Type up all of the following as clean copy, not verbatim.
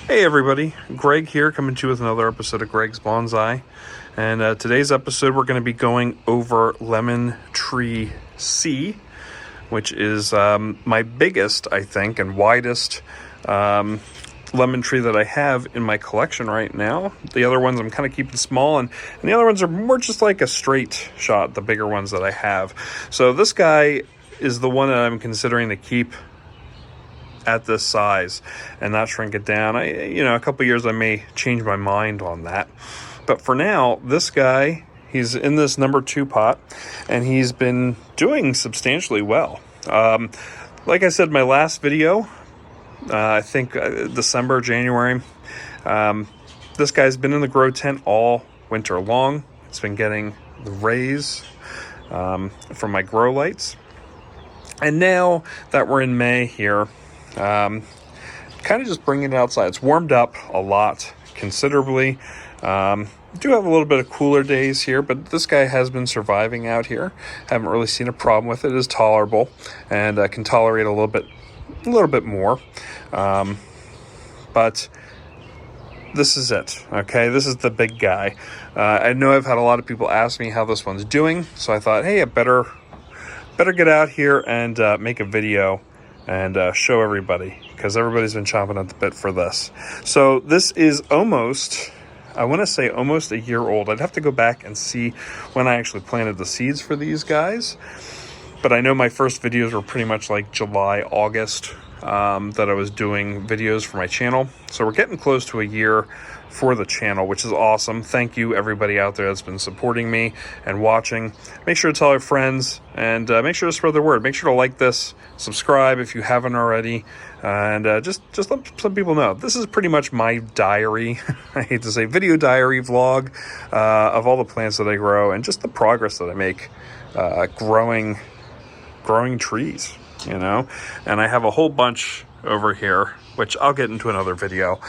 Hey everybody, Greg here coming to you with another episode of Greg's Bonsai. And today's episode we're going to be going over Lemon Tree C, which is my biggest, I think, and widest lemon tree that I have in my collection right now. The other ones I'm kind of keeping small, and the other ones are more just like a straight shot, the bigger ones that I have. So this guy is the one that I'm considering to keep at this size and not shrink it down. A couple years I may change my mind on that, but for now, this guy, he's in this number 2 pot, and he's been doing substantially well. Like I said in my last video, I think December, January, this guy's been in the grow tent all winter long. It's been getting the rays from my grow lights, and now that we're in May here, kind of just bringing it outside. It's warmed up a lot, considerably. Do have a little bit of cooler days here, but this guy has been surviving out here. Haven't really seen a problem with it. It is tolerable, and can tolerate a little bit more. But this is it. Okay, this is the big guy. I know I've had a lot of people ask me how this one's doing, so I thought, hey, I better get out here and make a video and show everybody, because everybody's been chomping at the bit for this. So this is almost, I want to say almost a year old. I'd have to go back and see when I actually planted the seeds for these guys. But I know my first videos were pretty much like July, August, that I was doing videos for my channel. So we're getting close to a year for the channel, which is awesome. Thank you everybody out there that's been supporting me and watching. Make sure to tell your friends, and make sure to spread the word. Make sure to like this, subscribe if you haven't already, and just let some people know. This is pretty much my diary, I hate to say video diary vlog, of all the plants that I grow and just the progress that I make growing trees, and I have a whole bunch over here, which I'll get into another video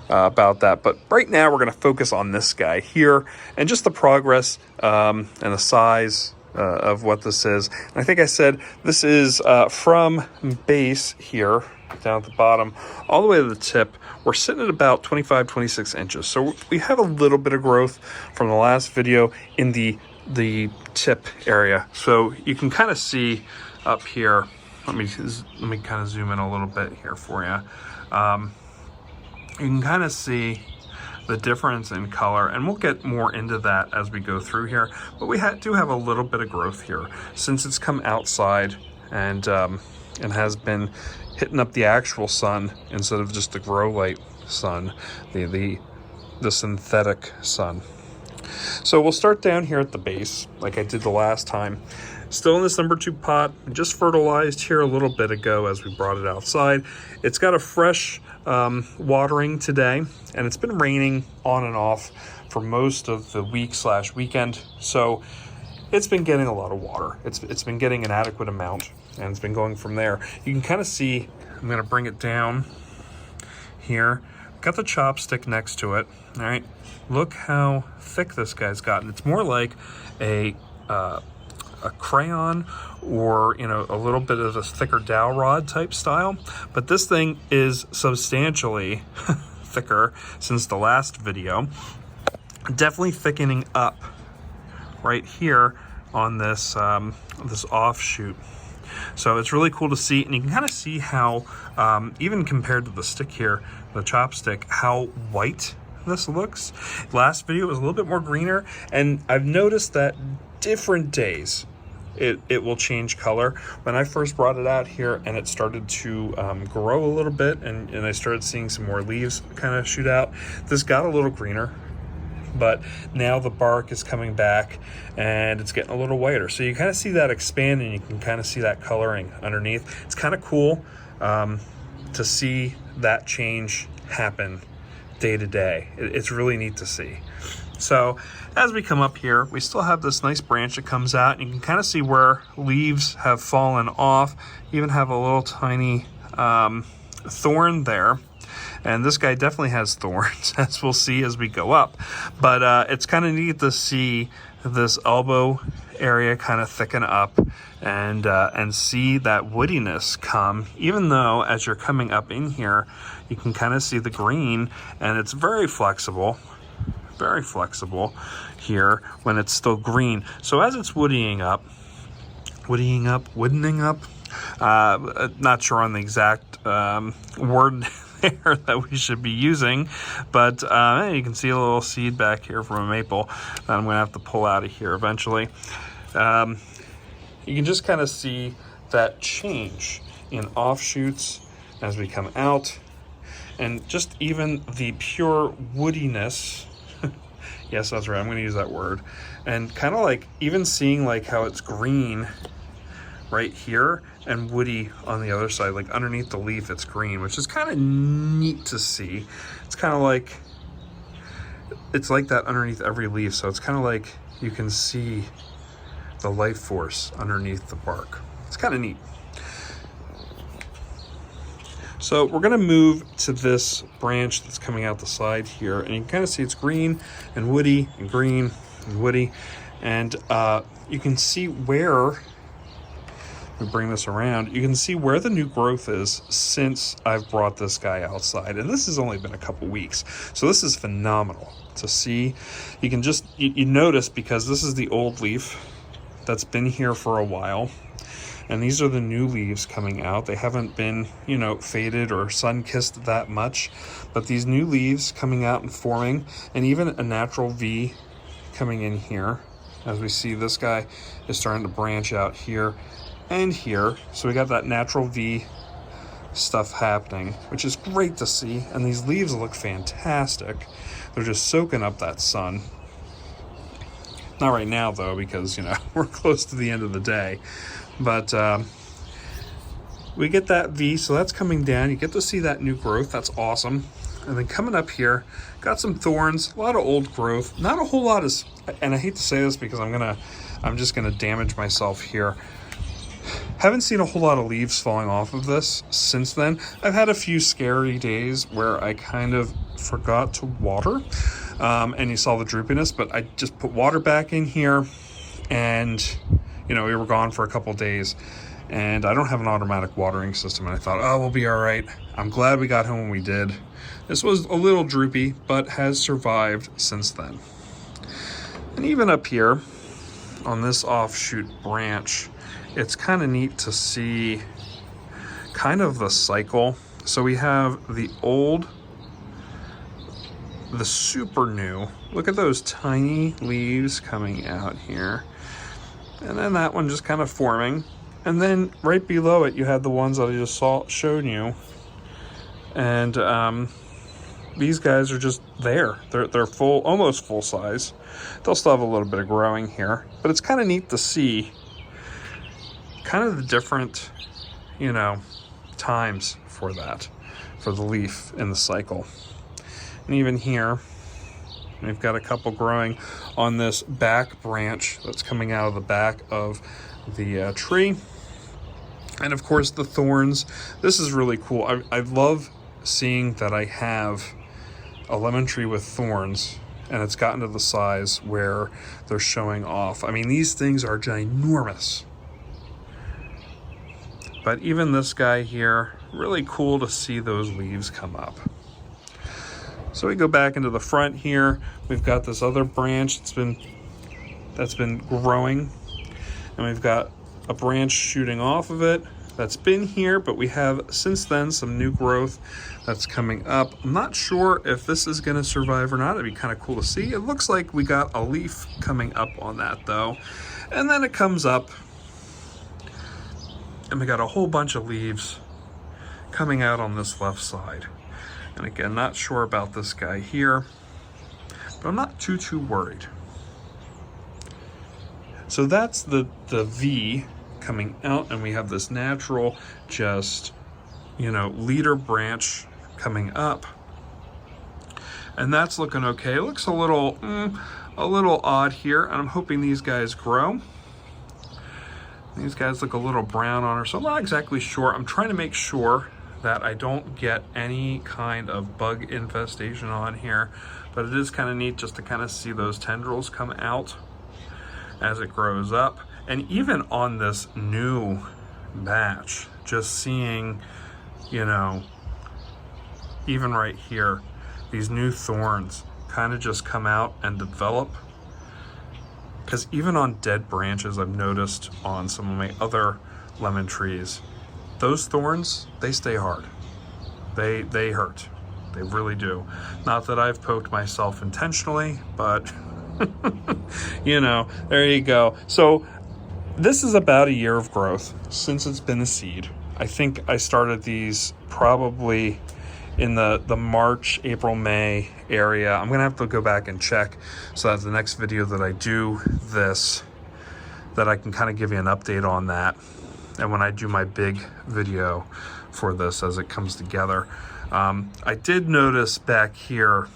about that. But right now we're going to focus on this guy here and just the progress and the size of what this is. And I think I said this is from base here down at the bottom all the way to the tip. We're sitting at about 25-26 inches. So we have a little bit of growth from the last video in the tip area. So you can kind of see up here. Let me kind of zoom in a little bit here for you. You can kind of see the difference in color, and we'll get more into that as we go through here. But we do have a little bit of growth here since it's come outside and has been hitting up the actual sun instead of just the grow light sun, the synthetic sun. So we'll start down here at the base like I did the last time. Still in this number 2 pot, just fertilized here a little bit ago as we brought it outside. It's got a fresh watering today, and it's been raining on and off for most of the week/weekend. So it's been getting a lot of water. It's been getting an adequate amount, and it's been going from there. You can kind of see, I'm going to bring it down here. Got the chopstick next to it. All right, look how thick this guy's gotten. It's more like a crayon, or a little bit of a thicker dowel rod type style, but this thing is substantially thicker since the last video. Definitely thickening up right here on this this offshoot. So it's really cool to see, and you can kind of see how even compared to the stick here, the chopstick, how white this looks. Last video was a little bit more greener, and I've noticed that different days it will change color. When I first brought it out here and it started to grow a little bit, and I started seeing some more leaves kind of shoot out, this got a little greener, but now the bark is coming back and it's getting a little whiter. So you kind of see that expand, and you can kind of see that coloring underneath. It's kind of cool to see that change happen day to day. It's really neat to see. So as we come up here, we still have this nice branch that comes out, and you can kind of see where leaves have fallen off. You even have a little tiny thorn there. And this guy definitely has thorns, as we'll see as we go up. But it's kind of neat to see this elbow area kind of thicken up and see that woodiness come, even though as you're coming up in here, you can kind of see the green, and it's very flexible here when it's still green. So as it's woodening up, not sure on the exact word there that we should be using, but you can see a little seed back here from a maple that I'm going to have to pull out of here eventually. You can just kind of see that change in offshoots as we come out, and just even the pure woodiness. Yes, that's right, I'm going to use that word. And kind of like even seeing like how it's green right here and woody on the other side, like underneath the leaf it's green, which is kind of neat to see. It's kind of like, it's like that underneath every leaf, so it's kind of like you can see the life force underneath the bark. It's kind of neat. So we're gonna move to this branch that's coming out the side here, and you can kind of see it's green and woody and green and woody, and you can see where, we bring this around, you can see where the new growth is since I've brought this guy outside, and this has only been a couple weeks, so this is phenomenal to see. You can just, you notice, because this is the old leaf that's been here for a while, and these are the new leaves coming out. They haven't been, you know, faded or sun-kissed that much, but these new leaves coming out and forming, and even a natural V coming in here. As we see, this guy is starting to branch out here and here. So we got that natural V stuff happening, which is great to see. And these leaves look fantastic. They're just soaking up that sun. Not right now though, because, you know, we're close to the end of the day. But we get that V, so that's coming down. You get to see that new growth. That's awesome. And then coming up here, got some thorns, a lot of old growth. Not a whole lot is, and I hate to say this because I'm just gonna damage myself here. Haven't seen a whole lot of leaves falling off of this since then. I've had a few scary days where I kind of forgot to water, and you saw the droopiness, but I just put water back in here, and you know, we were gone for a couple days, and I don't have an automatic watering system, and I thought, oh, we'll be all right. I'm glad we got home when we did. This was a little droopy, but has survived since then. And even up here on this offshoot branch, it's kind of neat to see kind of the cycle. So we have the old, the super new. Look at those tiny leaves coming out here. And then that one just kind of forming. And then right below it, you had the ones that I just showed you. And these guys are just there. They're full, almost full size. They'll still have a little bit of growing here. But it's kind of neat to see kind of the different, you know, times for that, for the leaf in the cycle. And even here, we've got a couple growing on this back branch that's coming out of the back of the tree. And of course the thorns. This is really cool. I love seeing that I have a lemon tree with thorns, and it's gotten to the size where they're showing off. I mean, these things are ginormous. But even this guy here, really cool to see those leaves come up. So we go back into the front here. We've got this other branch that's been growing, and we've got a branch shooting off of it that's been here, but we have since then some new growth that's coming up. I'm not sure if this is going to survive or not. It'd be kind of cool to see. It looks like we got a leaf coming up on that though, and then it comes up and we got a whole bunch of leaves coming out on this left side. And again, not sure about this guy here, but I'm not too worried. So that's the V coming out, and we have this natural, just, you know, leader branch coming up. And that's looking okay. It looks a little odd here, and I'm hoping these guys grow. These guys look a little brown on her, so I'm not exactly sure. I'm trying to make sure that I don't get any kind of bug infestation on here, but it is kind of neat just to kind of see those tendrils come out. as it grows up. And even on this new batch, just seeing, you know, even right here, these new thorns kind of just come out and develop. Because even on dead branches, I've noticed on some of my other lemon trees, those thorns, they stay hard. They hurt. They really do. Not that I've poked myself intentionally, but you know, there you go. So this is about a year of growth since it's been a seed. I think I started these probably in the March, April, May area. I'm gonna have to go back and check so that the next video that I do this, that I can kind of give you an update on that. And when I do my big video for this as it comes together. I did notice back here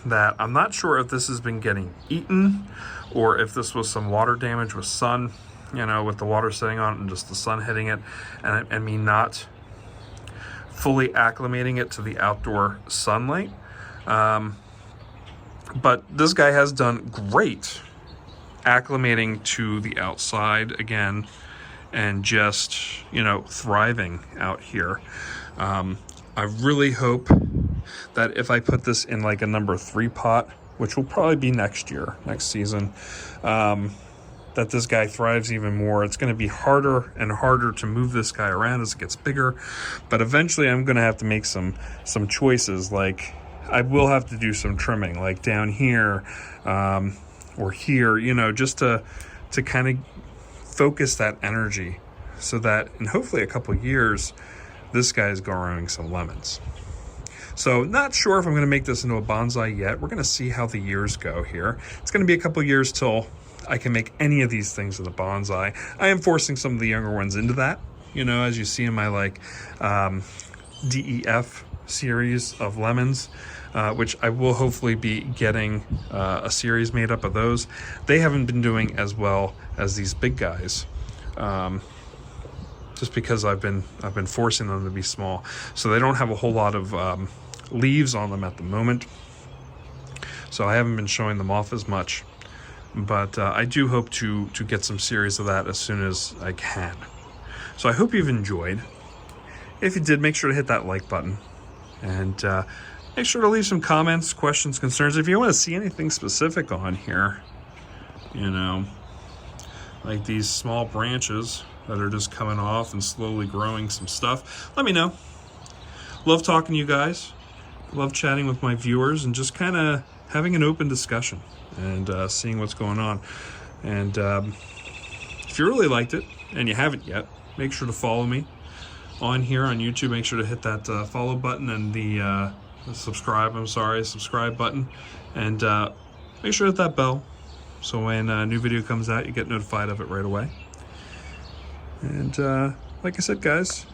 that I'm not sure if this has been getting eaten or if this was some water damage with sun, you know, with the water sitting on it and just the sun hitting it, and me not fully acclimating it to the outdoor sunlight. But this guy has done great acclimating to the outside again and just, you know, thriving out here. I really hope that if I put this in like a number 3 pot, which will probably be next year, next season, that this guy thrives even more. It's going to be harder and harder to move this guy around as it gets bigger, but eventually I'm going to have to make some choices. Like I will have to do some trimming, like down here or here, you know, just to kind of focus that energy so that in hopefully a couple years, this guy is growing some lemons. So not sure if I'm going to make this into a bonsai yet. We're going to see how the years go here. It's going to be a couple years till I can make any of these things in the bonsai. I am forcing some of the younger ones into that, you know, as you see in my like DEF series of lemons, which I will hopefully be getting a series made up of those. They haven't been doing as well as these big guys. Just because I've been forcing them to be small, so they don't have a whole lot of leaves on them at the moment. So I haven't been showing them off as much, but I do hope to get some series of that as soon as I can. So I hope you've enjoyed. If you did, make sure to hit that like button, and make sure to leave some comments, questions, concerns. If you want to see anything specific on here, you know, like these small branches that are just coming off and slowly growing some stuff, let me know. Love talking to you guys. Love chatting with my viewers and just kind of having an open discussion and seeing what's going on. And if you really liked it and you haven't yet, make sure to follow me on here on YouTube. Make sure to hit that follow button and the subscribe button, and make sure to hit that bell so when a new video comes out, you get notified of it right away. And like I said, guys,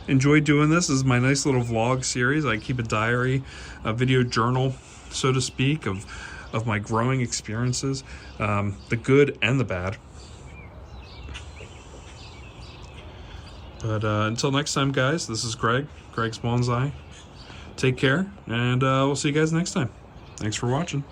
enjoy doing this. This is my nice little vlog series. I keep a diary, a video journal, so to speak, of my growing experiences, the good and the bad. But until next time, guys, this is Greg's Bonsai. Take care, and we'll see you guys next time. Thanks for watching.